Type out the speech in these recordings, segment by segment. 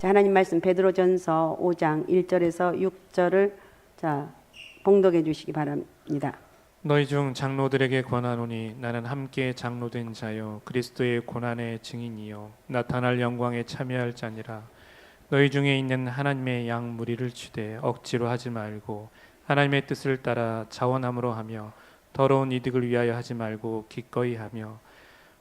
자, 하나님 말씀 베드로전서 5장 1절에서 6절을 봉독해 주시기 바랍니다. 너희 중 장로들에게 권하노니 나는 함께 장로된 자요 그리스도의 고난의 증인이요 나타날 영광에 참여할 자니라. 너희 중에 있는 하나님의 양 무리를 취되 억지로 하지 말고 하나님의 뜻을 따라 자원함으로 하며 더러운 이득을 위하여 하지 말고 기꺼이 하며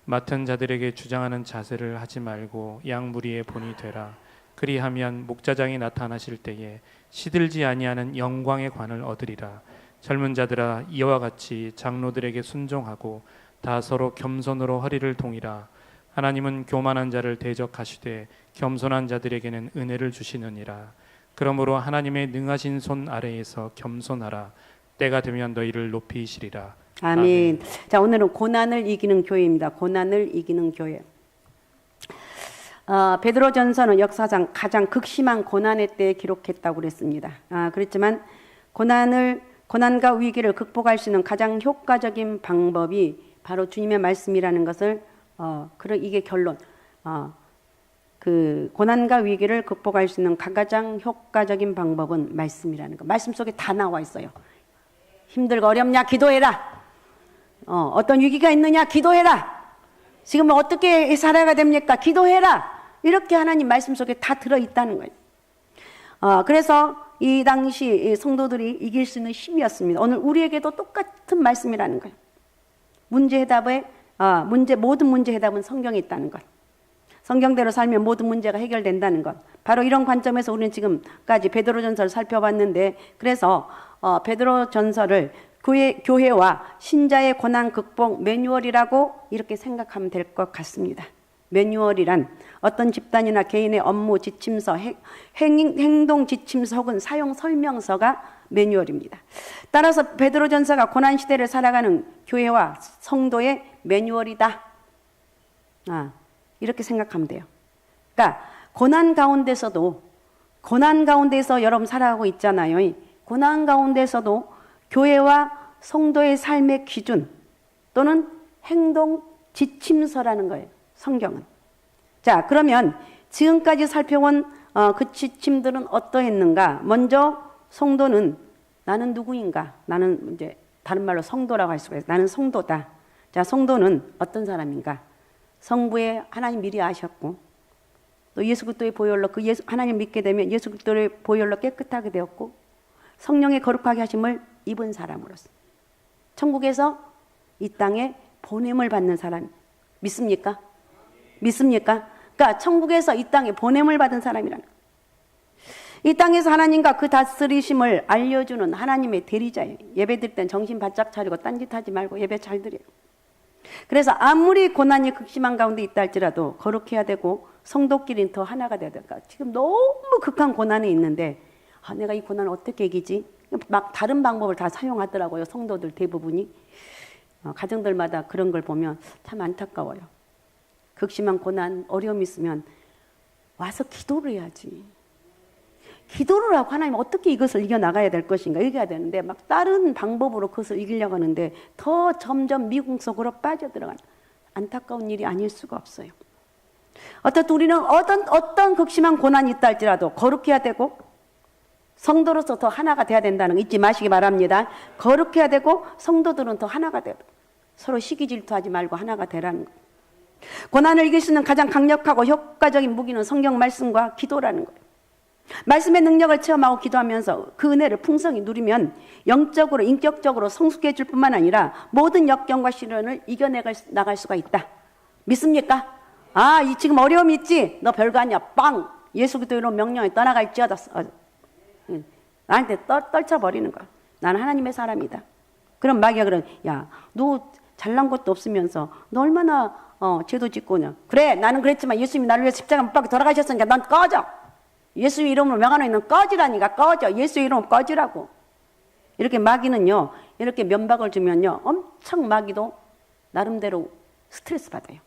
맡은 자들에게 주장하는 자세를 하지 말고 양 무리의 본이 되라. 그리하면 목자장이 나타나실 때에 시들지 아니하는 영광의 관을 얻으리라. 젊은 자들아 이와 같이 장로들에게 순종하고 다 서로 겸손으로 허리를 동이라. 하나님은 교만한 자를 대적하시되 겸손한 자들에게는 은혜를 주시느니라. 그러므로 하나님의 능하신 손 아래에서 겸손하라. 때가 되면 너희를 높이시리라. 아멘. 자, 오늘은 고난을 이기는 교회입니다. 고난을 이기는 교회. 베드로전서는 역사상 가장 극심한 고난의 때에 기록했다고 그랬습니다. 그렇지만 고난과 위기를 극복할 수 있는 가장 효과적인 방법이 바로 주님의 말씀이라는 것을 이게 결론. 그 고난과 위기를 극복할 수 있는 가장 효과적인 방법은 말씀이라는 거. 말씀 속에 다 나와 있어요. 힘들고 어렵냐 기도해라. 어떤 위기가 있느냐 기도해라. 지금 어떻게 살아야 됩니까? 기도해라. 이렇게 하나님 말씀 속에 다 들어있다는 거예요. 그래서 이 당시 성도들이 이길 수 있는 힘이었습니다. 오늘 우리에게도 똑같은 말씀이라는 거예요. 모든 문제 해답은 성경에 있다는 것. 성경대로 살면 모든 문제가 해결된다는 것. 바로 이런 관점에서 우리는 지금까지 베드로전서를 살펴봤는데, 그래서 베드로전서를 교회와 신자의 고난 극복 매뉴얼이라고 이렇게 생각하면 될 것 같습니다. 매뉴얼이란 어떤 집단이나 개인의 업무 지침서, 행동 지침서 혹은 사용 설명서가 매뉴얼입니다. 따라서 베드로전서가 고난 시대를 살아가는 교회와 성도의 매뉴얼이다. 이렇게 생각하면 돼요. 그러니까 고난 가운데서 여러분 살아가고 있잖아요. 고난 가운데서도 교회와 성도의 삶의 기준 또는 행동 지침서라는 거예요. 성경은. 자, 그러면 지금까지 살펴본 그 지침들은 어떠했는가? 먼저 성도는 나는 누구인가? 나는 이제 다른 말로 성도라고 할 수가 있어요. 나는 성도다. 자, 성도는 어떤 사람인가? 성부에 하나님 미리 아셨고 또 예수 그리스도의 보혈로 하나님 믿게 되면 예수 그리스도의 보혈로 깨끗하게 되었고 성령의 거룩하게 하심을 입은 사람으로서 천국에서 이 땅에 보냄을 받는 사람 믿습니까? 믿습니까? 그러니까 천국에서 이 땅에 보냄을 받은 사람이라는 거예요. 이 땅에서 하나님과 그 다스리심을 알려주는 하나님의 대리자예요. 예배 드릴 땐 정신 바짝 차리고 딴짓하지 말고 예배 잘 드려요. 그래서 아무리 고난이 극심한 가운데 있다 할지라도 거룩해야 되고 성도끼리는 더 하나가 돼야 될까. 지금 너무 극한 고난이 있는데 내가 이 고난을 어떻게 이기지? 막 다른 방법을 다 사용하더라고요. 성도들 대부분이. 가정들마다 그런 걸 보면 참 안타까워요. 극심한 고난, 어려움이 있으면 와서 기도를 해야지. 기도를 하고 하나님 어떻게 이것을 이겨나가야 될 것인가 이겨야 되는데 막 다른 방법으로 그것을 이기려고 하는데 더 점점 미궁 속으로 빠져들어가는 안타까운 일이 아닐 수가 없어요. 어떻든 우리는 어떤 극심한 고난이 있다 할지라도 거룩해야 되고 성도로서 더 하나가 돼야 된다는 거 잊지 마시기 바랍니다. 거룩해야 되고 성도들은 더 하나가 되고 서로 시기 질투하지 말고 하나가 되라는 거. 고난을 이길 수 있는 가장 강력하고 효과적인 무기는 성경 말씀과 기도라는 거예요. 말씀의 능력을 체험하고 기도하면서 그 은혜를 풍성히 누리면 영적으로 인격적으로 성숙해질 뿐만 아니라 모든 역경과 시련을 이겨나갈 수가 있다. 믿습니까? 지금 어려움이 있지? 너 별거 아니야. 빵! 예수 그리스도로 명령에 떠나갈지어다. 나한테 떨쳐버리는 거야. 나는 하나님의 사람이다. 그럼 마귀가 야, 너 잘난 것도 없으면서 너 얼마나 죄도 짓고냐. 그래, 나는 그랬지만 예수님이 나를 위해서 십자가 못 박혀 돌아가셨으니까 넌 꺼져. 예수 이름으로 명하노니 넌 꺼지라니까. 꺼져. 예수 이름으로 꺼지라고. 이렇게 마귀는요, 이렇게 면박을 주면요, 엄청 마귀도 나름대로 스트레스 받아요.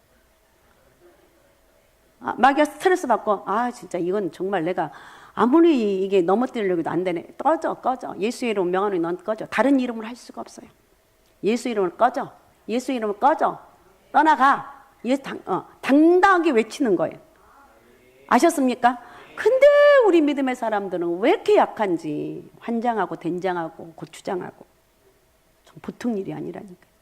마귀가 스트레스 받고 진짜 이건 정말 내가 아무리 이게 넘어뜨리려고 해도 안 되네. 꺼져. 예수 이름으로 명하노니 넌 꺼져. 다른 이름으로 할 수가 없어요. 예수 이름으로 꺼져. 예수 이름으로 꺼져. 떠나가. 당당하게 외치는 거예요. 아셨습니까? 근데 우리 믿음의 사람들은 왜 이렇게 약한지 환장하고 된장하고 고추장하고 좀 보통 일이 아니라니까.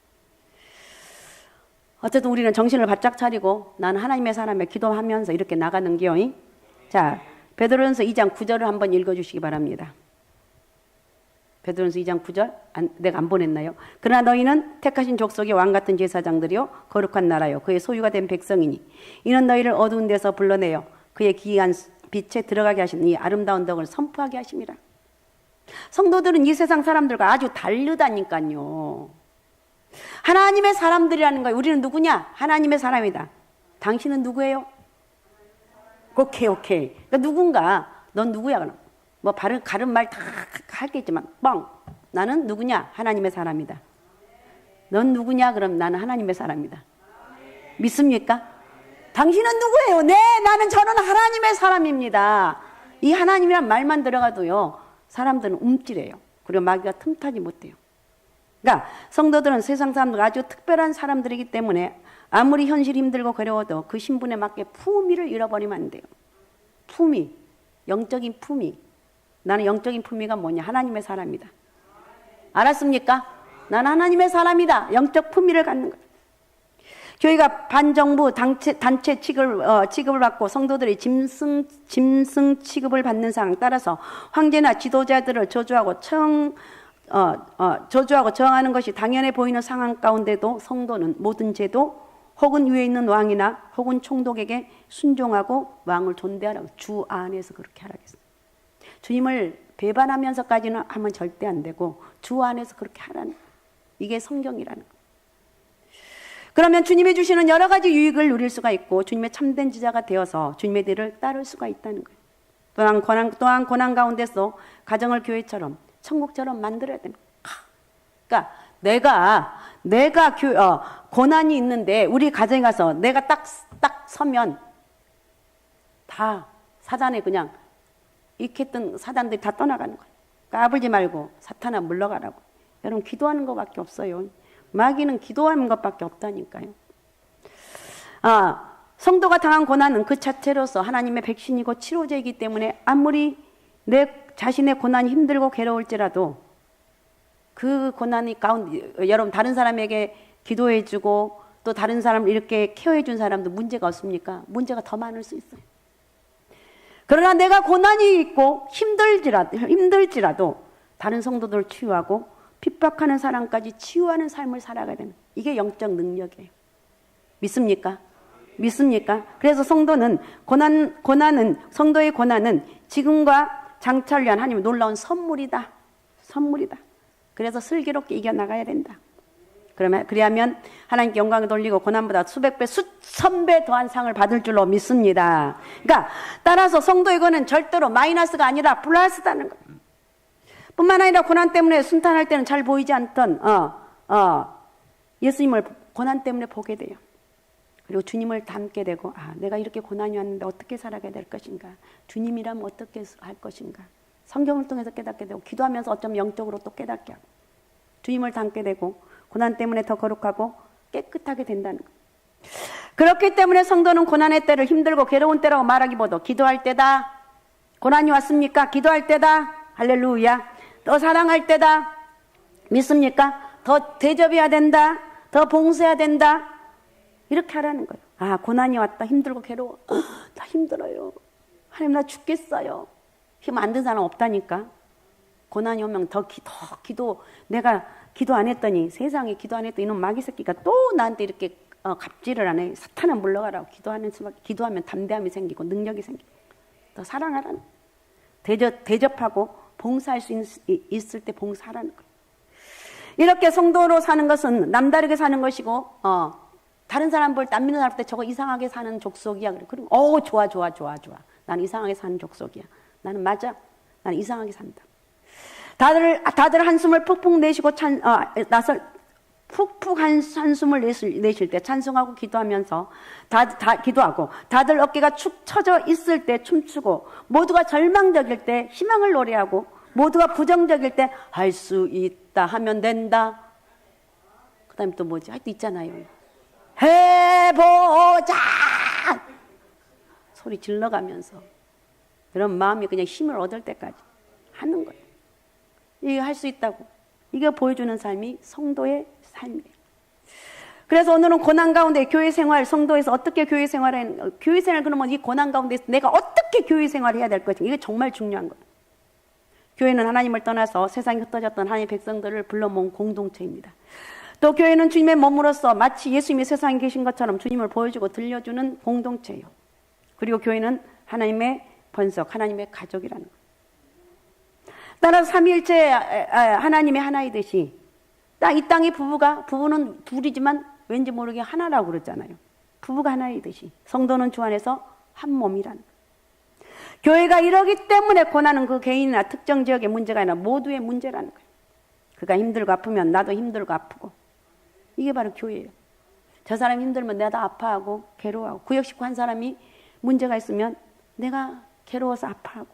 어쨌든 우리는 정신을 바짝 차리고 나는 하나님의 사람에 기도하면서 이렇게 나가는 게요. 자, 베드로전서 2장 9절을 한번 읽어주시기 바랍니다. 베드로전서 2장 9절 내가 안 보냈나요? 그러나 너희는 택하신 족속의 왕같은 제사장들이요 거룩한 나라요 그의 소유가 된 백성이니 이는 너희를 어두운 데서 불러내어 그의 기이한 빛에 들어가게 하신 이 아름다운 덕을 선포하게 하심이라. 성도들은 이 세상 사람들과 아주 다르다니까요. 하나님의 사람들이라는 거예요. 우리는 누구냐? 하나님의 사람이다. 당신은 누구예요? 오케이. 그러니까 누군가, 넌 누구야? 그럼 뭐 가른 말 다 하겠지만 뻥. 나는 누구냐? 하나님의 사람이다. 넌 누구냐? 그럼 나는 하나님의 사람이다. 믿습니까? 당신은 누구예요? 네, 저는 하나님의 사람입니다. 이 하나님이란 말만 들어가도요, 사람들은 움찔해요. 그리고 마귀가 틈타지 못해요. 그러니까 성도들은 세상 사람들 아주 특별한 사람들이기 때문에 아무리 현실이 힘들고 괴로워도 그 신분에 맞게 품위를 잃어버리면 안 돼요. 품위, 영적인 품위. 나는 영적인 품위가 뭐냐? 하나님의 사람이다. 알았습니까? 나는 하나님의 사람이다. 영적 품위를 갖는 거예요. 교회가 반정부 단체 취급을 받고 성도들이 짐승 취급을 받는 상황 따라서 황제나 지도자들을 저주하고 저항하는 것이 당연해 보이는 상황 가운데도 성도는 모든 제도 혹은 위에 있는 왕이나 혹은 총독에게 순종하고 왕을 존대하라고 주 안에서 그렇게 하라겠습니다. 주님을 배반하면서까지는 하면 절대 안 되고 주 안에서 그렇게 하라는 거예요. 이게 성경이라는 거예요. 그러면 주님이 주시는 여러 가지 유익을 누릴 수가 있고 주님의 참된 지자가 되어서 주님의 뒤를 따를 수가 있다는 거예요. 또한 고난 가운데서 가정을 교회처럼 천국처럼 만들어야 됩니다. 그러니까 내가 고난이 있는데 우리 가정에 가서 내가 딱 서면 다 사단에 그냥 익혔던 사단들이 다 떠나가는 거예요. 까불지 말고 사탄아 물러가라고. 여러분 기도하는 것밖에 없어요. 마귀는 기도하는 것밖에 없다니까요. 성도가 당한 고난은 그 자체로서 하나님의 백신이고 치료제이기 때문에 아무리 내 자신의 고난이 힘들고 괴로울지라도 그 고난이 가운데 여러분 다른 사람에게 기도해주고 또 다른 사람을 이렇게 케어해준 사람도 문제가 없습니까? 문제가 더 많을 수 있어요. 그러나 내가 고난이 있고 힘들지라도 다른 성도들을 치유하고 핍박하는 사람까지 치유하는 삶을 살아가야 되는 이게 영적 능력이에요. 믿습니까? 그래서 성도는 성도의 고난은 지금과 장차를 위한 하나님의 놀라운 선물이다. 그래서 슬기롭게 이겨나가야 된다. 그래야면 하나님께 영광을 돌리고 고난보다 수백 배, 수천 배 더한 상을 받을 줄로 믿습니다. 그러니까 따라서 성도의 고난은 절대로 마이너스가 아니라 플러스다는 거예요. 뿐만 아니라 고난 때문에 순탄할 때는 잘 보이지 않던 예수님을 고난 때문에 보게 돼요. 그리고 주님을 닮게 되고 내가 이렇게 고난이 왔는데 어떻게 살아가야 될 것인가, 주님이라면 어떻게 할 것인가, 성경을 통해서 깨닫게 되고 기도하면서 어쩌면 영적으로 또 깨닫게 하고 주님을 닮게 되고 고난 때문에 더 거룩하고 깨끗하게 된다는 거예요. 그렇기 때문에 성도는 고난의 때를 힘들고 괴로운 때라고 말하기보다 기도할 때다. 고난이 왔습니까? 기도할 때다. 할렐루야. 더 사랑할 때다. 믿습니까? 더 대접해야 된다. 더 봉사해야 된다. 이렇게 하라는 거예요. 고난이 왔다. 힘들고 괴로워. 나 힘들어요. 하나님 나 죽겠어요. 힘 안 든 사람 없다니까. 고난이 오면 더 기도 내가 기도 안 했더니 세상에 기도 안 했더니 이놈 마귀 새끼가 또 나한테 이렇게 갑질을 안 해. 사탄아 물러가라고 기도하면 담대함이 생기고 능력이 생기고 더 사랑하라는 대접하고 봉사할 수 있을 때 봉사하라는 거예요. 이렇게 성도로 사는 것은 남다르게 사는 것이고 다른 사람 볼 때 안 믿는 사람 볼 때 저거 이상하게 사는 족속이야. 그리고 좋아. 나는 이상하게 사는 족속이야. 나는 맞아. 나는 이상하게 산다. 다들 한숨을 푹푹 내쉬고 푹푹 한숨을 내실 때 찬송하고 기도하면서 기도하고 다들 어깨가 축 처져 있을 때 춤추고 모두가 절망적일 때 희망을 노래하고 모두가 부정적일 때 할 수 있다 하면 된다. 그 다음에 또 뭐지? 하여튼 있잖아요. 해보자! 소리 질러가면서 그런 마음이 그냥 힘을 얻을 때까지 하는 거예요. 이게 할 수 있다고. 이게 보여주는 삶이 성도의 삶이에요. 그래서 오늘은 고난 가운데 교회 생활, 성도에서 어떻게 교회 생활을, 교회 생활 그러면 이 고난 가운데서 내가 어떻게 교회 생활을 해야 될 것인가. 이게 정말 중요한 거예요. 교회는 하나님을 떠나서 세상에 흩어졌던 하나님의 백성들을 불러 모은 공동체입니다. 또 교회는 주님의 몸으로서 마치 예수님이 세상에 계신 것처럼 주님을 보여주고 들려주는 공동체예요. 그리고 교회는 하나님의 번석, 하나님의 가족이라는 거예요. 따라서 삼위일체 하나님의 하나이듯이 이 땅의 부부는 둘이지만 왠지 모르게 하나라고 그러잖아요. 부부가 하나이듯이 성도는 주 안에서 한 몸이라는 거예요. 교회가 이러기 때문에 고난은 그 개인이나 특정 지역의 문제가 아니라 모두의 문제라는 거예요. 그가 힘들고 아프면 나도 힘들고 아프고, 이게 바로 교회예요. 저 사람이 힘들면 나도 아파하고 괴로워하고, 구역 식구 한 사람이 문제가 있으면 내가 괴로워서 아파하고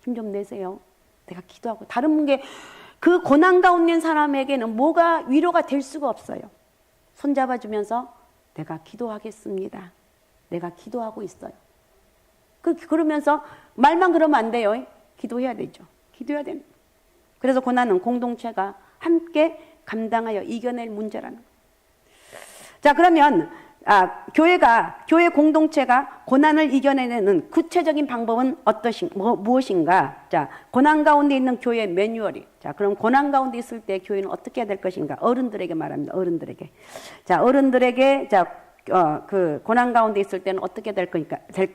힘 좀 내세요. 내가 기도하고. 다른 분께 그 고난 가운데 있는 사람에게는 뭐가 위로가 될 수가 없어요. 손잡아주면서 내가 기도하겠습니다. 내가 기도하고 있어요. 그러면서 말만 그러면 안 돼요. 기도해야 되죠. 기도해야 됩니다. 그래서 고난은 공동체가 함께 감당하여 이겨낼 문제라는 거예요. 자, 그러면 교회 공동체가 고난을 이겨내는 구체적인 방법은 무엇인가? 자, 고난 가운데 있는 교회 매뉴얼이. 자, 그럼 고난 가운데 있을 때 교회는 어떻게 해야 될 것인가? 어른들에게 말합니다. 어른들에게. 자, 어른들에게 그 고난 가운데 있을 때는 어떻게 될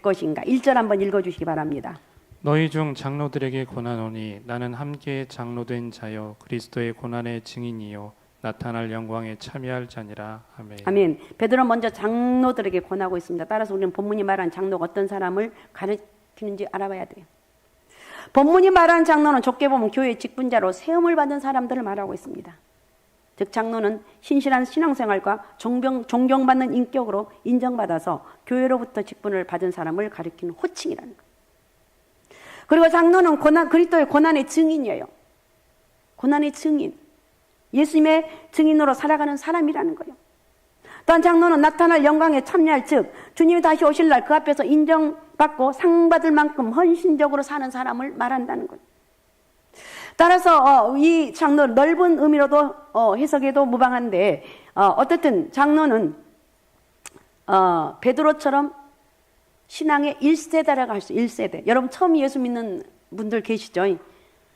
것인가? 1절 한번 읽어주시기 바랍니다. 너희 중 장로들에게 권하노니 나는 함께 장로된 자여 그리스도의 고난의 증인이요 나타날 영광에 참여할 자니라. 아멘. 아멘. 베드로 먼저 장로들에게 권하고 있습니다. 따라서 우리는 본문이 말한 장로가 어떤 사람을 가르치는지 알아봐야 돼요. 본문이 말한 장로는 좁게 보면 교회의 직분자로 세움을 받은 사람들을 말하고 있습니다. 즉 장로는 신실한 신앙생활과 존경받는 인격으로 인정받아서 교회로부터 직분을 받은 사람을 가리키는 호칭이라는 거예요. 그리고 장로는 그리스도의 고난의 증인이에요. 고난의 증인. 예수님의 증인으로 살아가는 사람이라는 거예요. 또한 장로는 나타날 영광에 참여할, 즉 주님이 다시 오실 날 그 앞에서 인정받고 상 받을 만큼 헌신적으로 사는 사람을 말한다는 거예요. 따라서 이 장로 넓은 의미로도 해석해도 무방한데, 어쨌든 장로는 베드로처럼 신앙의 1세대라고 할 수, 1세대. 여러분 처음 예수 믿는 분들 계시죠?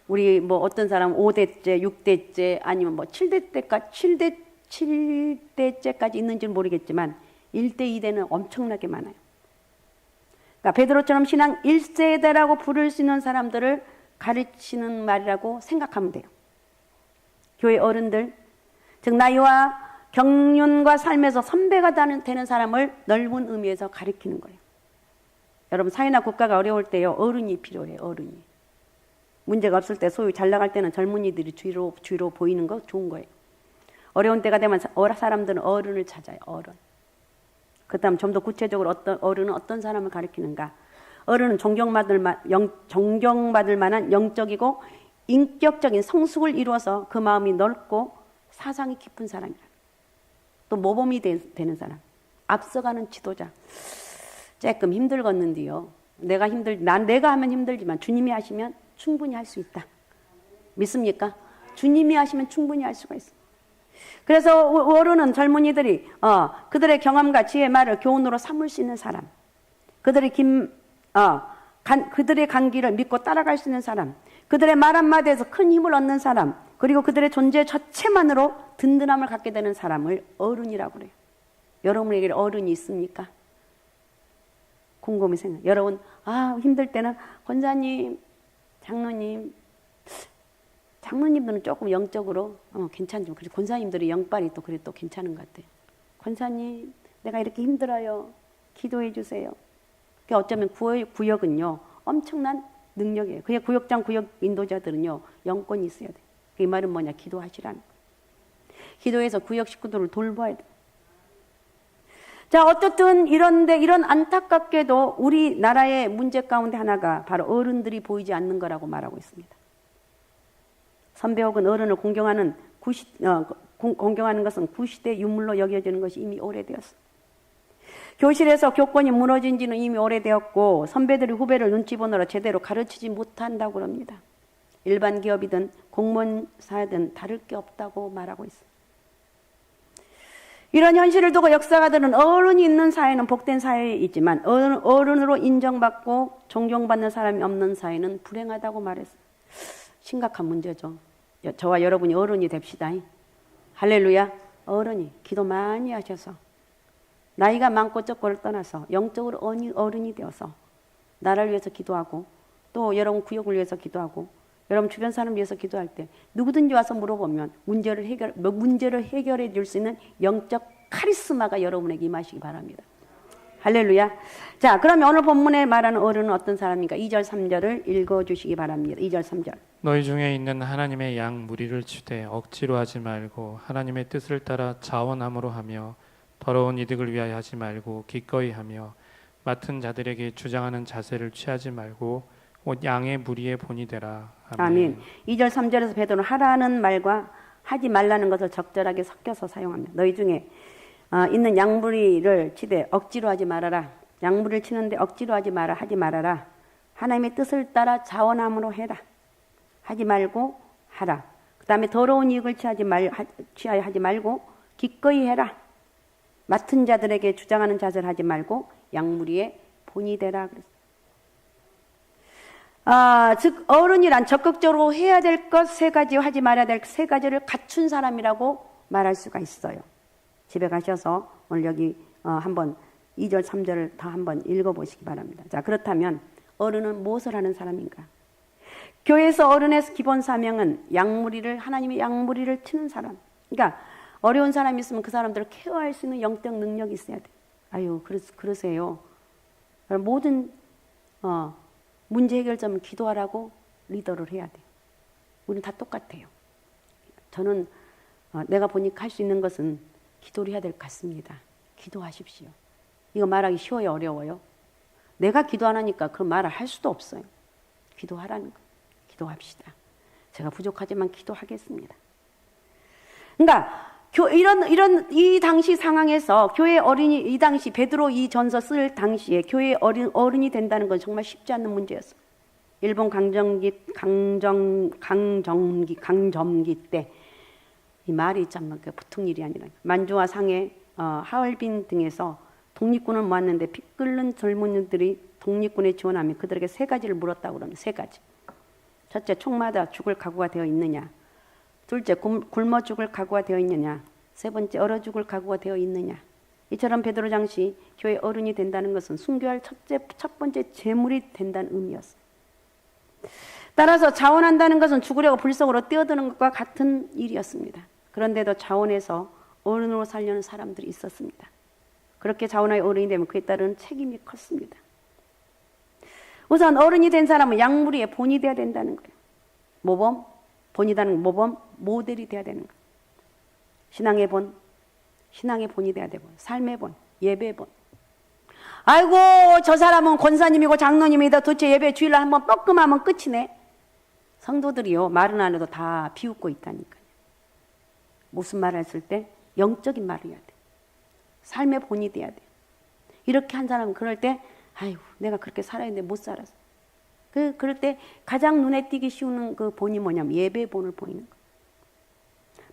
우리 뭐 어떤 사람 5대째, 6대째, 아니면 뭐 7대째까지 있는지는 모르겠지만 1대, 2대는 엄청나게 많아요. 그러니까 베드로처럼 신앙 1세대라고 부를 수 있는 사람들을 가르치는 말이라고 생각하면 돼요. 교회 어른들, 즉 나이와 경륜과 삶에서 선배가 되는 사람을 넓은 의미에서 가리키는 거예요. 여러분 사회나 국가가 어려울 때요, 어른이 필요해요. 어른이. 문제가 없을 때, 소위 잘 나갈 때는 젊은이들이 주위로 보이는 거 좋은 거예요. 어려운 때가 되면 사람들은 어른을 찾아요. 어른. 그 다음 좀 더 구체적으로 어른은 어떤 사람을 가리키는가? 어른은 존경받을 만한 영적이고 인격적인 성숙을 이루어서 그 마음이 넓고 사상이 깊은 사람이라. 또 모범이 되는 사람. 앞서가는 지도자. 조금 힘들겠는데요. 내가 하면 힘들지만 주님이 하시면 충분히 할 수 있다. 믿습니까? 주님이 하시면 충분히 할 수가 있습니다. 그래서 어른은 젊은이들이 그들의 경험과 지혜의 말을 교훈으로 삼을 수 있는 사람, 그들의 간기를 믿고 따라갈 수 있는 사람, 그들의 말 한마디에서 큰 힘을 얻는 사람, 그리고 그들의 존재 자체만으로 든든함을 갖게 되는 사람을 어른이라고 그래요. 여러분에게 어른이 있습니까? 곰곰이 생각. 여러분 힘들 때는 권사님, 장로님들은 조금 영적으로 괜찮죠. 그리고 권사님들의 영빨이 또 그래 또 괜찮은 것 같아요. 권사님, 내가 이렇게 힘들어요. 기도해 주세요. 그러니까 어쩌면 구역은요 엄청난 능력이에요. 그냥 구역 인도자들은요 영권이 있어야 돼요. 이 말은 뭐냐? 기도하시라는 거예요. 기도해서 구역 식구들을 돌봐야 돼요. 자, 어쨌든 이런 안타깝게도 우리나라의 문제 가운데 하나가 바로 어른들이 보이지 않는 거라고 말하고 있습니다. 선배 혹은 어른을 공경하는 것은 구시대 유물로 여겨지는 것이 이미 오래되었습니다. 교실에서 교권이 무너진 지는 이미 오래되었고 선배들이 후배를 눈치 보느라 제대로 가르치지 못한다고 그럽니다. 일반 기업이든 공무원 사회든 다를 게 없다고 말하고 있어요. 이런 현실을 두고 역사가들은 어른이 있는 사회는 복된 사회이지만 어른으로 인정받고 존경받는 사람이 없는 사회는 불행하다고 말했어요. 심각한 문제죠. 저와 여러분이 어른이 됩시다. 할렐루야. 어른이 기도 많이 하셔서 나이가 많고 적고를 떠나서 영적으로 어른이 되어서 나라를 위해서 기도하고 또 여러분 구역을 위해서 기도하고 여러분 주변 사람을 위해서 기도할 때 누구든지 와서 물어보면 문제를 해결해 줄 수 있는 영적 카리스마가 여러분에게 임하시기 바랍니다. 할렐루야. 자, 그러면 오늘 본문에 말하는 어른은 어떤 사람입니까? 2절 3절을 읽어주시기 바랍니다. 2절 3절. 너희 중에 있는 하나님의 양 무리를 치되 억지로 하지 말고 하나님의 뜻을 따라 자원함으로 하며 더러운 이득을 위하여 하지 말고 기꺼이 하며 맡은 자들에게 주장하는 자세를 취하지 말고 곧 양의 무리의 본이 되라. 아멘. 2절 3절에서 베드로는 하라는 말과 하지 말라는 것을 적절하게 섞여서 사용합니다. 너희 중에 있는 양무리를 치되 억지로 하지 말아라. 양무리를 치는데 억지로 하지 말아라. 하나님의 뜻을 따라 자원함으로 해라. 하지 말고 하라. 그 다음에 더러운 이익을 취하여 하지 말고 기꺼이 해라. 맡은 자들에게 주장하는 자세를 하지 말고 양무리의 본이 되라. 즉 어른이란 적극적으로 해야 될 것 세 가지, 하지 말아야 될 세 가지를 갖춘 사람이라고 말할 수가 있어요. 집에 가셔서 오늘 여기 한번 2절 3절을 다 한번 읽어보시기 바랍니다. 자, 그렇다면 어른은 무엇을 하는 사람인가? 교회에서 어른의 기본 사명은 하나님의 양무리를 치는 사람. 그러니까 어려운 사람이 있으면 그 사람들을 케어할 수 있는 영적 능력이 있어야 돼. 그러세요. 모든 문제 해결점은 기도하라고 리더를 해야 돼. 우리는 다 똑같아요. 저는 내가 보니까 할 수 있는 것은 기도를 해야 될 것 같습니다. 기도하십시오. 이거 말하기 쉬워요, 어려워요? 내가 기도 안 하니까 그 말을 할 수도 없어요. 기도하라는 거. 기도합시다. 제가 부족하지만 기도하겠습니다. 그러니까 이 당시 상황에서 교회 어린이, 이 당시 베드로 이 전서 쓸 당시에 교회 어른이 된다는 건 정말 쉽지 않는 문제였어요. 일본 강점기 때 이 말이 참 보통 일이 아니라 만주와 상해, 하얼빈 등에서 독립군을 모았는데 피 끓는 젊은이들이 독립군에 지원하며 그들에게 세 가지를 물었다고 그러면 세 가지. 첫째, 총마다 죽을 각오가 되어 있느냐. 둘째, 굶어 죽을 각오가 되어 있느냐. 세 번째, 얼어 죽을 각오가 되어 있느냐. 이처럼 베드로 장시 교회 어른이 된다는 것은 순교할 첫 번째 제물이 된다는 의미였어요. 따라서 자원한다는 것은 죽으려고 불속으로 뛰어드는 것과 같은 일이었습니다. 그런데도 자원해서 어른으로 살려는 사람들이 있었습니다. 그렇게 자원하여 어른이 되면 그에 따른 책임이 컸습니다. 우선 어른이 된 사람은 양무리의 본이 되어야 된다는 거예요. 모범, 본이라는 모범, 모델이 되어야 되는 거예요. 신앙의 본이 돼야 되고, 삶의 본, 예배의 본. 아이고, 저 사람은 권사님이고 장로님이다. 도대체 예배 주일날 한번 뻐끔하면 끝이네. 성도들이요, 말은 안 해도 다 비웃고 있다니까요. 무슨 말을 했을 때? 영적인 말을 해야 돼. 삶의 본이 돼야 돼. 이렇게 한 사람은 그럴 때, 아이고, 내가 그렇게 살아야 되는데 못 살았어. 그럴 때 가장 눈에 띄기 쉬운 그 본이 뭐냐면 예배의 본을 보이는 거예요.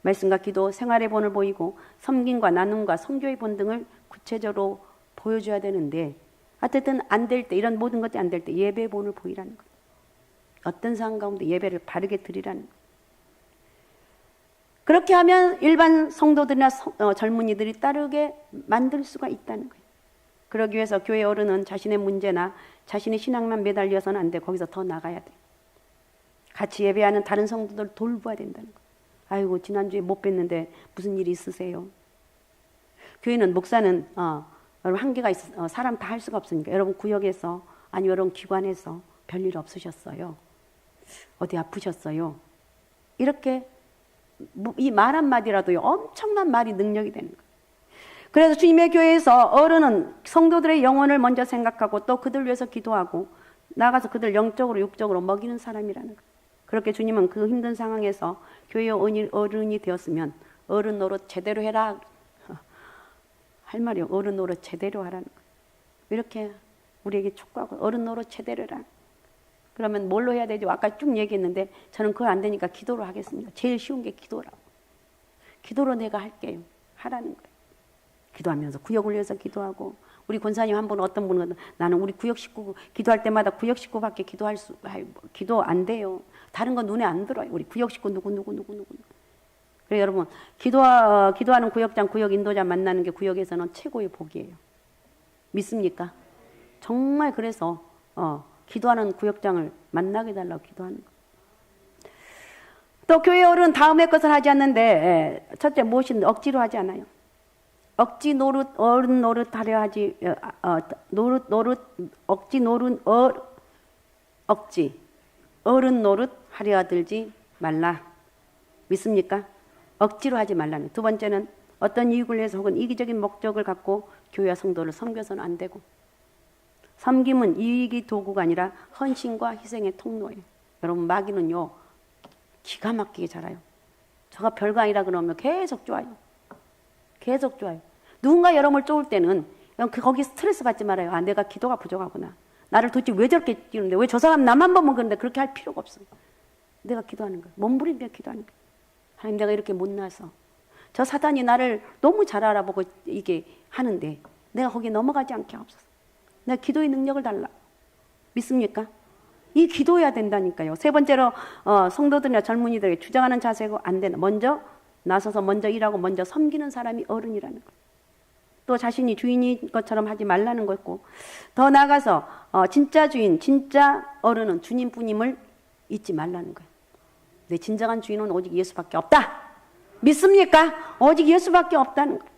말씀과 기도, 생활의 본을 보이고 섬김과 나눔과 선교의 본 등을 구체적으로 보여줘야 되는데 어쨌든 안 될 때, 이런 모든 것이 안 될 때 예배의 본을 보이라는 거예요. 어떤 상황 가운데 예배를 바르게 드리라는 거예요. 그렇게 하면 일반 성도들이나 젊은이들이 따르게 만들 수가 있다는 거예요. 그러기 위해서 교회 어른은 자신의 문제나 자신의 신앙만 매달려서는 안 돼. 거기서 더 나가야 돼. 같이 예배하는 다른 성도들 돌봐야 된다는 거예요. 아이고, 지난주에 못 뵀는데 무슨 일이 있으세요? 교회는, 목사는 여러분 한계가 있어. 사람 다 할 수가 없으니까 여러분 구역에서, 아니면 여러분 기관에서 별일 없으셨어요? 어디 아프셨어요? 이렇게 이 말 한마디라도요, 엄청난 말이 능력이 되는 거예요. 그래서 주님의 교회에서 어른은 성도들의 영혼을 먼저 생각하고 또 그들 위해서 기도하고 나가서 그들 영적으로 육적으로 먹이는 사람이라는 거예요. 그렇게 주님은 그 힘든 상황에서 교회 어른이 되었으면 어른 노릇 제대로 해라 할 말이 어른 노릇 제대로 하라는 거예요. 이렇게 우리에게 촉구하고 어른 노릇 제대로 하라. 그러면 뭘로 해야 되죠? 아까 쭉 얘기했는데 저는 그거 안 되니까 기도로 하겠습니다. 제일 쉬운 게 기도라고. 기도로 내가 할게요. 하라는 거예요. 기도하면서 구역을 위해서 기도하고 우리 권사님 한 분은 어떤 분은 나는 우리 구역 식구 기도할 때마다 구역 식구밖에 기도 안 돼요. 다른 건 눈에 안 들어요. 우리 구역 식구 누구. 그래서 여러분 기도하는 구역장 구역 인도자 만나는 게 구역에서는 최고의 복이에요. 믿습니까? 정말 그래서 기도하는 구역장을 만나게 달라고 기도하는 거. 또 교회 어른 다음의 것을 하지 않는데 첫째 무엇이든 억지로 하지 않아요. 억지 노릇 어른 노릇 하려 하지 억지 어른 노릇 하려 들지 말라. 믿습니까? 억지로 하지 말라는. 두 번째는 어떤 이익을 위해서 혹은 이기적인 목적을 갖고 교회와 성도를 섬겨서는 안 되고, 섬김은 이익이 도구가 아니라 헌신과 희생의 통로예요. 여러분 마귀는요 기가 막히게 자라요. 저가 별거 아니라 그러면 계속 좋아요. 계속 좋아요. 누군가 여러분을 쪼을 때는 거기 스트레스 받지 말아요. 아, 내가 기도가 부족하구나. 나를 도대체 왜 저렇게 찌는데, 왜 저 사람 나만 보면 그런데 그렇게 할 필요가 없어요. 내가 기도하는 거예요. 몸부림며 기도하는 거예요. 하나님, 내가 이렇게 못나서 저 사단이 나를 너무 잘 알아보고 이게 하는데 내가 거기에 넘어가지 않게 하옵소서. 내가 기도의 능력을 달라. 믿습니까? 이 기도해야 된다니까요. 세 번째로 성도들이나 젊은이들에게 주장하는 자세가 안 되는, 먼저 나서서 먼저 일하고 먼저 섬기는 사람이 어른이라는 것. 또 자신이 주인인 것처럼 하지 말라는 것고, 더 나아가서 진짜 주인, 진짜 어른은 주님뿐임을 잊지 말라는 거예요. 내 진정한 주인은 오직 예수밖에 없다. 믿습니까? 오직 예수밖에 없다는 거예요.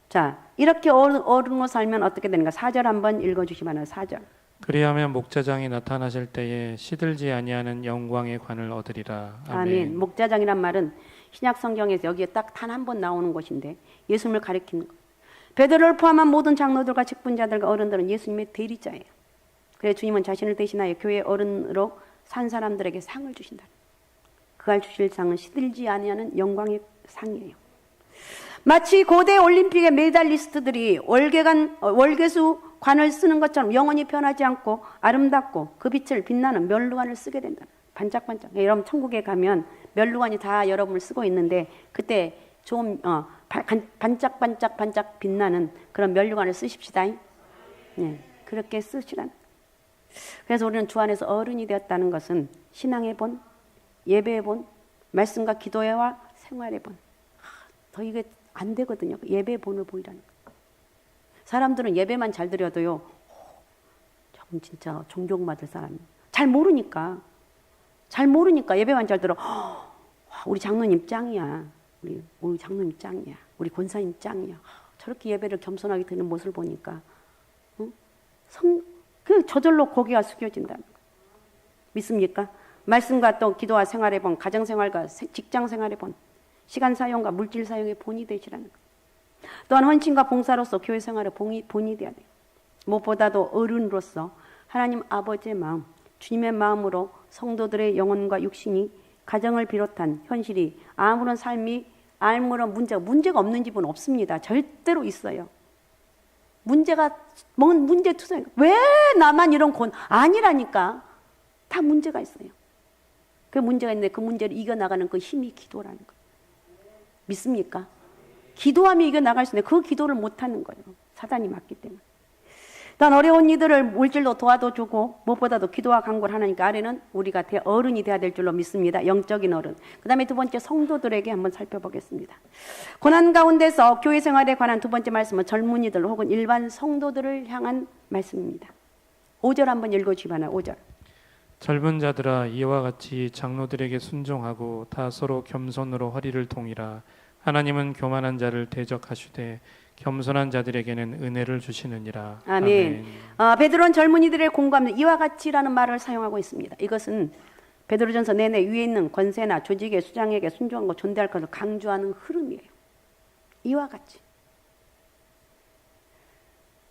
자, 이렇게 어른으로 살면 어떻게 되는가? 4절 한번 읽어주시면 4절. 그리하면 목자장이 나타나실 때에 시들지 아니하는 영광의 관을 얻으리라. 아멘. 목자장이란 말은 신약 성경에서 여기에 딱 단 한 번 나오는 것인데 예수님을 가리키는 것. 베드로를 포함한 모든 장로들과 직분자들과 어른들은 예수님의 대리자예요. 그래서 주님은 자신을 대신하여 교회 어른으로 산 사람들에게 상을 주신다. 그가 주실 상은 시들지 아니하는 영광의 상이에요. 마치 고대 올림픽의 메달리스트들이 월계수 관을 쓰는 것처럼 영원히 변하지 않고 아름답고 그 빛을 빛나는 멸루관을 쓰게 된다. 반짝반짝. 여러분 천국에 가면 멸루관이 다 여러분을 쓰고 있는데 그때 좀 반짝 빛나는 그런 멸루관을 쓰십시다. 네, 그렇게 쓰시란. 그래서 우리는 주 안에서 어른이 되었다는 것은 신앙의 본, 예배의 본, 말씀과 기도와 생활의 본. 더 이게 안 되거든요. 예배의 본을 보이라는 거. 사람들은 예배만 잘 드려도요, 저건 진짜 존경받을 사람이에요. 잘 모르니까 예배만 잘 들어. 우리 장로님 짱이야. 우리 장로님 짱이야. 우리 권사님 짱이야. 저렇게 예배를 겸손하게 드리는 모습을 보니까 저절로 고개가 숙여진다는 거. 믿습니까? 말씀과 또 기도와 생활의 본, 가정생활과 직장생활의 본, 시간 사용과 물질 사용의 본이 되시라는 것. 또한 헌신과 봉사로서 교회 생활의 본이 되어야 돼요. 무엇보다도 어른으로서 하나님 아버지의 마음, 주님의 마음으로 성도들의 영혼과 육신이 가정을 비롯한 현실이 아무런 삶이 아무런 문제가 없는 집은 없습니다. 절대로 있어요. 문제 투성이. 왜 나만 이런 아니라니까. 다 문제가 있어요. 그 문제가 있는데 그 문제를 이겨나가는 그 힘이 기도라는 거예요. 믿습니까? 기도하며 이겨나갈 수 있는데 그 기도를 못하는 거예요. 사단이 맞기 때문에. 단 어려운 이들을 물질로 도와주고 무엇보다도 기도와 간구를 하나님께 아래는 우리가 어른이 돼야 될 줄로 믿습니다. 영적인 어른. 그 다음에 두 번째 성도들에게 한번 살펴보겠습니다. 고난 가운데서 교회 생활에 관한 두 번째 말씀은 젊은이들 혹은 일반 성도들을 향한 말씀입니다. 5절 한번 읽어주시기 바랍니다. 5절. 젊은 자들아 이와 같이 장로들에게 순종하고 다 서로 겸손으로 허리를 동이라. 하나님은 교만한 자를 대적하시되 겸손한 자들에게는 은혜를 주시느니라. 아멘. 베드로는 젊은이들의 공감을 이와 같이라는 말을 사용하고 있습니다. 이것은 베드로전서 내내 위에 있는 권세나 조직의 수장에게 순종하고 존대할 것을 강조하는 흐름이에요. 이와 같이.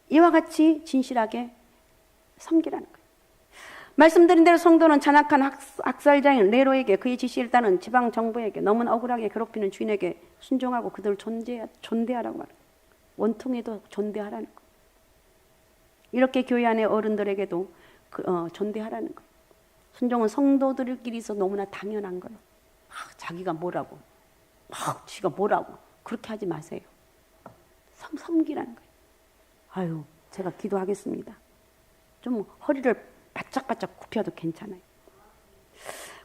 이와 같이 진실하게 섬기라는 거예요. 말씀드린 대로 성도는 잔악한 학살자인 네로에게 그의 지시를 따르는 지방 정부에게 너무나 억울하게 괴롭히는 주인에게 순종하고 그들을 존대하라고 말합니다. 원통에도 존대하라는 거. 이렇게 교회 안의 어른들에게도 존대하라는 거. 순종은 성도들끼리서 너무나 당연한 거예요. 자기가 뭐라고, 지가 뭐라고 그렇게 하지 마세요. 섬기라는 거예요. 아유, 제가 기도하겠습니다. 좀 허리를 바짝바짝 굽혀도 괜찮아요.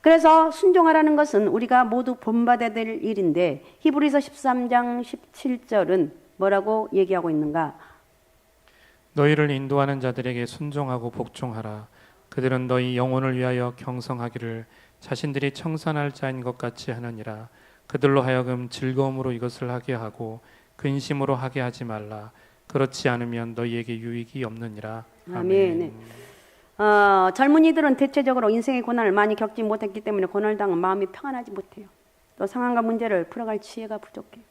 그래서 순종하라는 것은 우리가 모두 본받아야 될 일인데 히브리서 13장 17절은 뭐라고 얘기하고 있는가? 너희를 인도하는 자들에게 순종하고 복종하라. 그들은 너희 영혼을 위하여 경성하기를 자신들이 청산할 자인 것 같이 하느니라. 그들로 하여금 즐거움으로 이것을 하게 하고 근심으로 하게 하지 말라. 그렇지 않으면 너희에게 유익이 없느니라. 아멘. 젊은이들은 대체적으로 인생의 고난을 많이 겪지 못했기 때문에 고난을 당하면 마음이 평안하지 못해요. 또 상황과 문제를 풀어갈 지혜가 부족해요.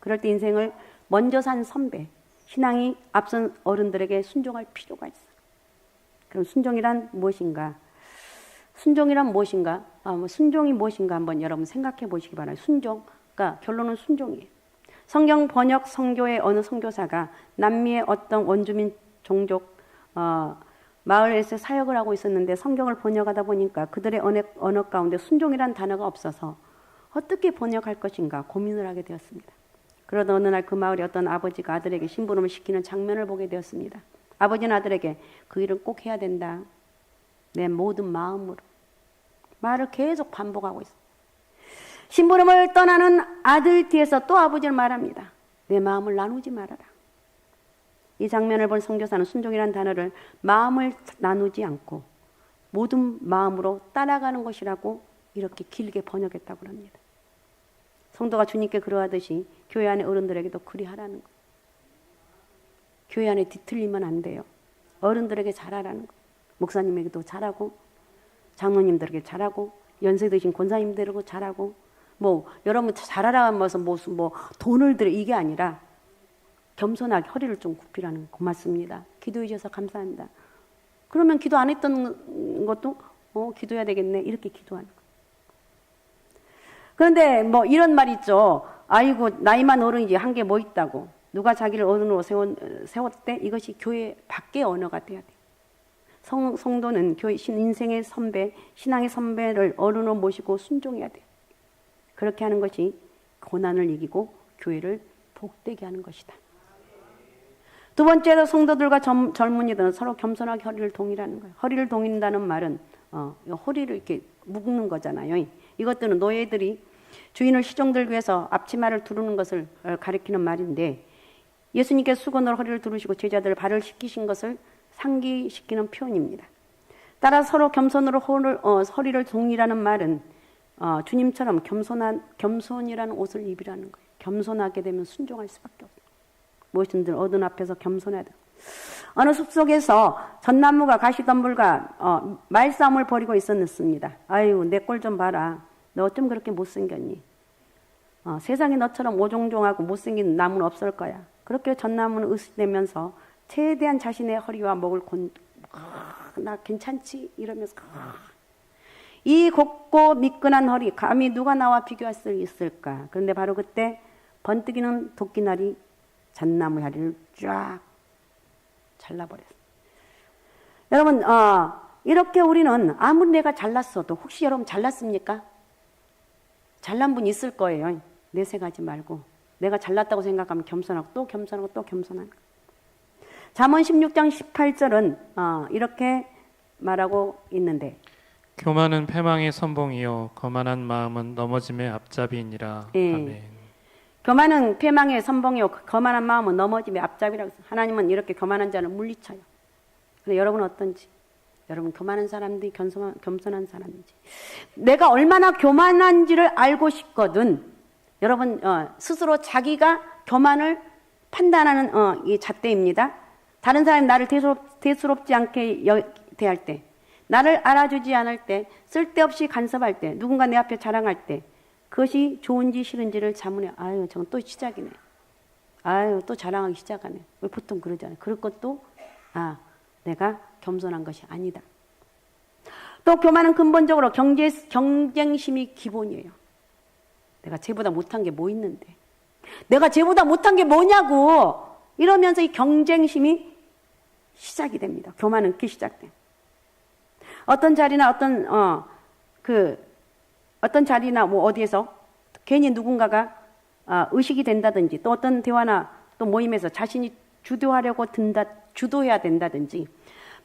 그럴 때 인생을 먼저 산 선배, 신앙이 앞선 어른들에게 순종할 필요가 있어요. 그럼 순종이란 무엇인가? 순종이란 무엇인가? 순종이 무엇인가 한번 여러분 생각해 보시기 바라요. 순종, 그러니까 결론은 순종이에요. 성경 번역 선교의 어느 선교사가 남미의 어떤 원주민 종족 마을에서 사역을 하고 있었는데 성경을 번역하다 보니까 그들의 언어 가운데 순종이란 단어가 없어서 어떻게 번역할 것인가 고민을 하게 되었습니다. 그러던 어느 날 그 마을의 어떤 아버지가 아들에게 심부름을 시키는 장면을 보게 되었습니다. 아버지는 아들에게 그 일은 꼭 해야 된다. 내 모든 마음으로. 말을 계속 반복하고 있어요. 심부름을 떠나는 아들 뒤에서 또 아버지는 말합니다. 내 마음을 나누지 말아라. 이 장면을 본 선교사는 순종이라는 단어를 마음을 나누지 않고 모든 마음으로 따라가는 것이라고 이렇게 길게 번역했다고 합니다. 성도가 주님께 그러하듯이 교회 안의 어른들에게도 그리하라는 거예요. 교회 안에 뒤틀리면 안 돼요. 어른들에게 잘하라는 거예요. 목사님에게도 잘하고 장로님들에게 잘하고 연세 드신 권사님들에게도 잘하고 여러분 잘하라 하면서 돈을 들여 이게 아니라 겸손하게 허리를 좀 굽히라는 고맙습니다. 기도해 주셔서 감사합니다. 그러면 기도 안 했던 것도 기도해야 되겠네 이렇게 기도하는 거예요. 그런데 이런 말 있죠. 아이고 나이만 어른이지 한 게 뭐 있다고. 누가 자기를 어른으로 세웠대? 이것이 교회 밖의 언어가 돼야 돼요. 성도는 교회 인생의 선배, 신앙의 선배를 어른으로 모시고 순종해야 돼요. 그렇게 하는 것이 고난을 이기고 교회를 복되게 하는 것이다. 두 번째로 성도들과 젊은이들은 서로 겸손하게 허리를 동이라는 거예요. 허리를 동인다는 말은 허리를 이렇게 묶는 거잖아요. 이것들은 노예들이 주인을 시종들기 위해서 앞치마를 두르는 것을 가리키는 말인데 예수님께서 수건으로 허리를 두르시고 제자들을 발을 씻기신 것을 상기시키는 표현입니다. 따라 서로 겸손으로 허리를 동이라는 말은 주님처럼 겸손이라는 옷을 입으라는 거예요. 겸손하게 되면 순종할 수밖에 없어요. 무엇이든 어른 앞에서 겸손해야 돼요. 어느 숲속에서 전나무가 가시덤불과 말싸움을 벌이고 있었습니다. 아유, 내 꼴 좀 봐라. 너 어쩜 그렇게 못생겼니? 세상에 너처럼 오종종하고 못생긴 나무는 없을 거야. 그렇게 전나무는 으스대면서 최대한 자신의 허리와 목을 나 괜찮지? 이러면서 이 곱고 미끈한 허리 감히 누가 나와 비교할 수 있을까? 그런데 바로 그때 번뜩이는 도끼날이 잣나무 다리를 쫙 잘라버렸어요. 여러분 이렇게 우리는 아무리 내가 잘났어도 혹시 여러분 잘났습니까? 잘난 분 있을 거예요. 내색하지 말고 내가 잘났다고 생각하면 겸손하고 또 겸손하고 또 겸손하고. 잠언 16장 18절은 이렇게 말하고 있는데 교만은 패망의 선봉이요 거만한 마음은 넘어짐의 앞잡이니라. 예. 아멘. 교만은 패망의 선봉이요 거만한 마음은 넘어짐의 앞잡이라고 했어요. 하나님은 이렇게 교만한 자를 물리쳐요. 근데 여러분은 어떤지? 여러분 교만한 사람들이 겸손한 사람인지 내가 얼마나 교만한지를 알고 싶거든. 여러분 스스로 자기가 교만을 판단하는 이 잣대입니다. 다른 사람이 나를 대수롭지 않게 대할 때, 나를 알아주지 않을 때, 쓸데없이 간섭할 때, 누군가 내 앞에 자랑할 때 그것이 좋은지 싫은지를 자문해. 아유 저건 또 시작이네. 아유 또 자랑하기 시작하네. 왜 보통 그러잖아요. 그럴 것도 내가 겸손한 것이 아니다. 또 교만은 근본적으로 경쟁심이 기본이에요. 내가 쟤보다 못한 게 뭐 있는데. 내가 쟤보다 못한 게 뭐냐고. 이러면서 이 경쟁심이 시작이 됩니다. 교만은 이렇게 시작돼요. 어떤 자리나 어떤 자리나 뭐 어디에서 괜히 누군가가 의식이 된다든지, 또 어떤 대화나 또 모임에서 자신이 주도해야 된다든지,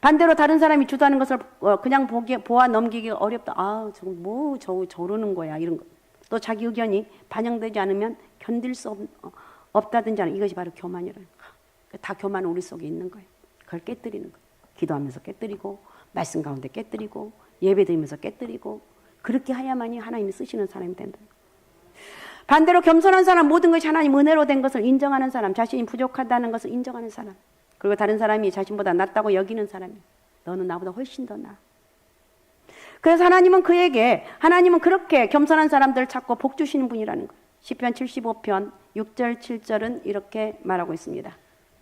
반대로 다른 사람이 주도하는 것을 그냥 보아 넘기기가 어렵다. 저러는 거야. 이런 거. 또 자기 의견이 반영되지 않으면 견딜 수 없다든지 하는, 이것이 바로 교만이라는 거야. 다 교만은 우리 속에 있는 거예요. 그걸 깨뜨리는 거예요. 기도하면서 깨뜨리고, 말씀 가운데 깨뜨리고, 예배 드리면서 깨뜨리고, 그렇게 해야만이 하나님이 쓰시는 사람이 된다. 반대로 겸손한 사람, 모든 것이 하나님 은혜로 된 것을 인정하는 사람, 자신이 부족하다는 것을 인정하는 사람, 그리고 다른 사람이 자신보다 낫다고 여기는 사람이, 너는 나보다 훨씬 더 나아. 그래서 하나님은 그렇게 겸손한 사람들을 찾고 복 주시는 분이라는 거예요. 시편 75편 6절 7절은 이렇게 말하고 있습니다.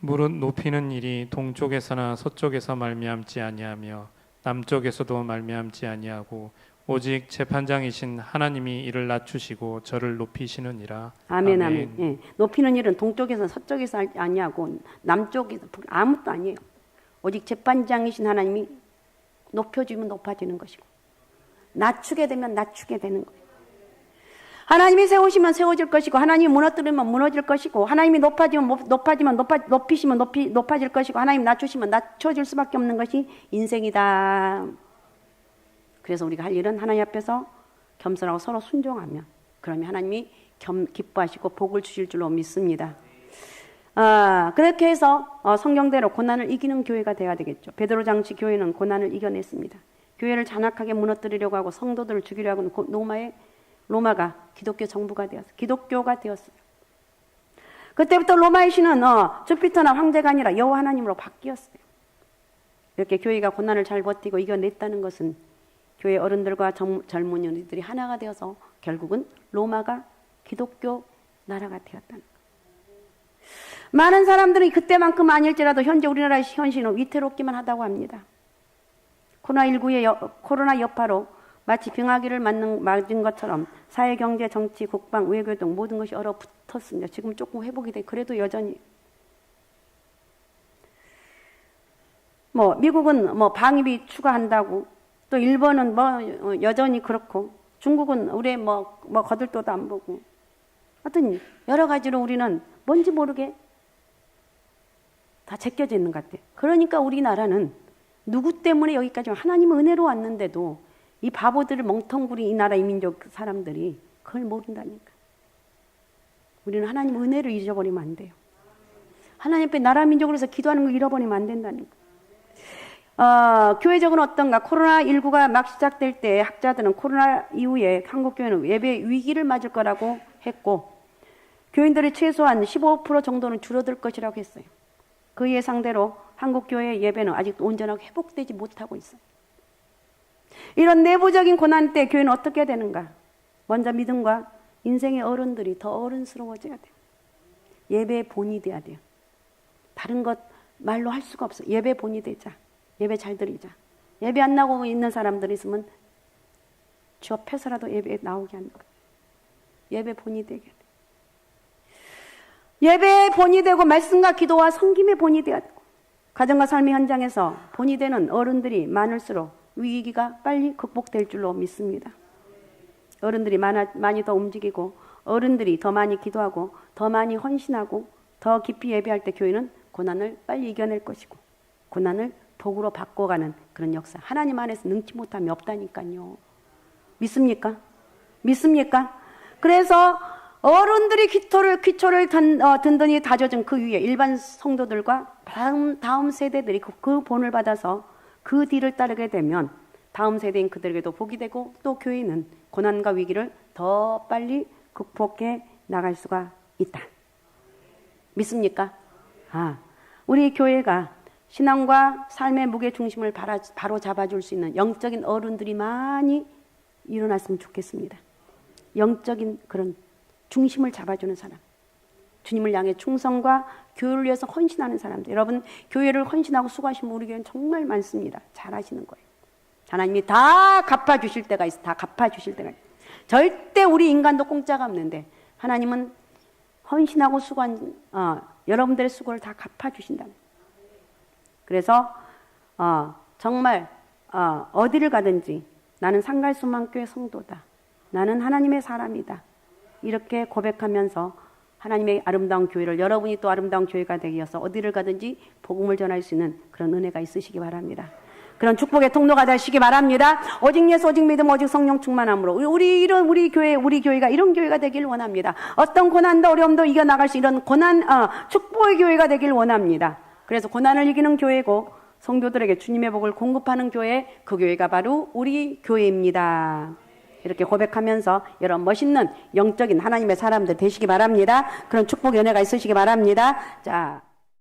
무릇 높이는 일이 동쪽에서나 서쪽에서 말미암지 아니하며 남쪽에서도 말미암지 아니하고 오직 재판장이신 하나님이 이를 낮추시고 저를 높이시느니라. 아멘, 아멘. 예. 높이는 일은 동쪽에서 서쪽에서 아니하고 남쪽에서 아무것도 아니에요. 오직 재판장이신 하나님이 높여주면 높아지는 것이고, 낮추게 되면 낮추게 되는 거예요. 하나님이 세우시면 세워질 것이고, 하나님이 무너뜨리면 무너질 것이고, 하나님이 높이시면 높아질 것이고, 하나님 낮추시면 낮춰질 수밖에 없는 것이 인생이다. 그래서 우리가 할 일은 하나님 앞에서 겸손하고 서로 순종하면, 그러면 하나님이 기뻐하시고 복을 주실 줄로 믿습니다. 그렇게 해서 성경대로 고난을 이기는 교회가 되어야 되겠죠. 베드로 장치 교회는 고난을 이겨냈습니다. 교회를 잔악하게 무너뜨리려고 하고 성도들을 죽이려 하고 로마가 기독교 정부가 되었어요. 기독교가 되었어요. 그때부터 로마의 신은 주피터나 황제가 아니라 여호와 하나님으로 바뀌었어요. 이렇게 교회가 고난을 잘 버티고 이겨냈다는 것은 교회 어른들과 젊은이들이 하나가 되어서 결국은 로마가 기독교 나라가 되었다는 거예요. 많은 사람들이 그때만큼 아닐지라도 현재 우리나라의 현실은 위태롭기만 하다고 합니다. 코로나 여파로 마치 병아기를 맞은 것처럼 사회, 경제, 정치, 국방, 외교 등 모든 것이 얼어붙었습니다. 지금 조금 회복이 돼. 그래도 여전히 미국은 방위비 추가한다고, 또 일본은 여전히 그렇고, 중국은 우리 거들떠도 안 보고, 하여튼 여러 가지로 우리는 뭔지 모르게 다 제껴져 있는 것 같아요. 그러니까 우리나라는 누구 때문에 여기까지 하나님은 은혜로 왔는데도 이 바보들을 멍텅구리 이 나라 이민족 사람들이 그걸 모른다니까. 우리는 하나님 은혜를 잊어버리면 안 돼요. 하나님 앞에 나라 민족으로서 기도하는 걸 잃어버리면 안 된다니까. 교회적으로는 어떤가? 코로나19가 막 시작될 때 학자들은 코로나 이후에 한국교회는 예배 위기를 맞을 거라고 했고, 교인들이 최소한 15% 정도는 줄어들 것이라고 했어요. 그 예상대로 한국교회의 예배는 아직도 온전하게 회복되지 못하고 있어요. 이런 내부적인 고난 때 교회는 어떻게 해야 되는가? 먼저 믿음과 인생의 어른들이 더 어른스러워져야 돼요. 예배의 본이 돼야 돼요. 다른 것 말로 할 수가 없어요. 예배 본이 되자. 예배 잘 드리자. 예배 안 나오고 있는 사람들이 있으면 주 앞에서라도 예배에 나오게 하는 거예요. 예배 본이 되게 돼. 예배의 본이 되고, 말씀과 기도와 섬김의 본이 되어야 되고, 가정과 삶의 현장에서 본이 되는 어른들이 많을수록 위기가 빨리 극복될 줄로 믿습니다. 어른들이 많이 더 움직이고, 어른들이 더 많이 기도하고, 더 많이 헌신하고, 더 깊이 예배할 때 교회는 고난을 빨리 이겨낼 것이고, 고난을 복으로 바꿔가는 그런 역사. 하나님 안에서 능치 못함이 없다니까요. 믿습니까? 믿습니까? 그래서 어른들이 기초를 든든히 다져준 그 위에 일반 성도들과 다음 세대들이 그 본을 받아서 그 뒤를 따르게 되면 다음 세대인 그들에게도 복이 되고, 또 교회는 고난과 위기를 더 빨리 극복해 나갈 수가 있다. 믿습니까? 우리 교회가 신앙과 삶의 무게 중심을 바로 잡아줄 수 있는 영적인 어른들이 많이 일어났으면 좋겠습니다. 영적인 그런 중심을 잡아주는 사람, 주님을 향해 충성과 교회를 위해서 헌신하는 사람들. 여러분, 교회를 헌신하고 수고하시면 우리 교회는 정말 많습니다. 잘하시는 거예요. 하나님이 다 갚아주실 때가 있어. 다 갚아주실 때가 있어. 절대 우리 인간도 공짜가 없는데, 하나님은 헌신하고 수고한 여러분들의 수고를 다 갚아주신다. 그래서 정말 어디를 가든지 나는 상갈수만교회 성도다. 나는 하나님의 사람이다. 이렇게 고백하면서 하나님의 아름다운 교회를, 여러분이 또 아름다운 교회가 되기 위해서 어디를 가든지 복음을 전할 수 있는 그런 은혜가 있으시기 바랍니다. 그런 축복의 통로가 되시기 바랍니다. 오직 예수, 오직 믿음, 오직 성령 충만함으로 우리 교회가 이런 교회가 되길 원합니다. 어떤 고난도 어려움도 이겨나갈 수 이런 축복의 교회가 되길 원합니다. 그래서 고난을 이기는 교회고 성도들에게 주님의 복을 공급하는 교회, 그 교회가 바로 우리 교회입니다. 이렇게 고백하면서 여러분 멋있는 영적인 하나님의 사람들 되시기 바랍니다. 그런 축복의 은혜가 있으시기 바랍니다. 자.